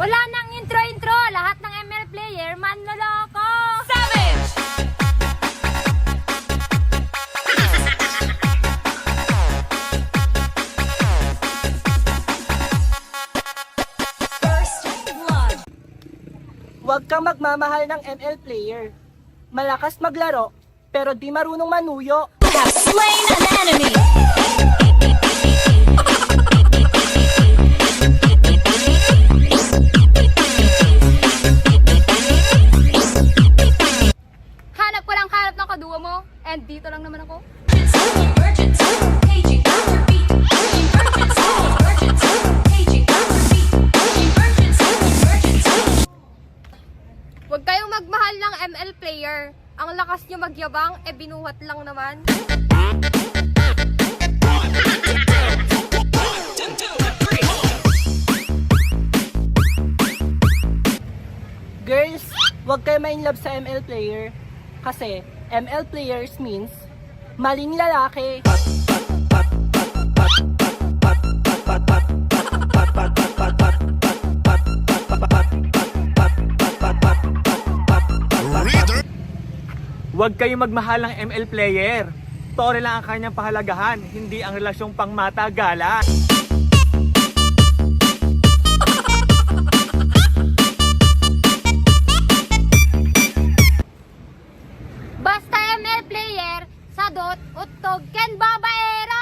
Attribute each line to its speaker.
Speaker 1: Wala nang intro-intro. Lahat ng ML player, manloloko.
Speaker 2: Savage! First blood.
Speaker 3: Huwag kang magmamahal ng ML player. Malakas maglaro, pero di marunong manuyo.
Speaker 2: Have slain an enemy.
Speaker 1: Hanap ko lang kalat ng kaduwa mo. And dito lang naman ako.
Speaker 2: Emergency, paging counterbeat. Emergency, paging counterbeat. Emergency.
Speaker 1: Huwag kayong magmahal ng ML player. Ang lakas nyo magyabang, binuhat lang naman.
Speaker 3: Girls, huwag kayo ma-inlove sa ML player. Kasi ML players means maling lalaki.
Speaker 4: Huwag kayong magmahal ng ML player. Tore lang ang kanyang pahalagahan, hindi ang relasyong pangmatagalan.
Speaker 1: Basta ML player, sadot, utog, ken babaero!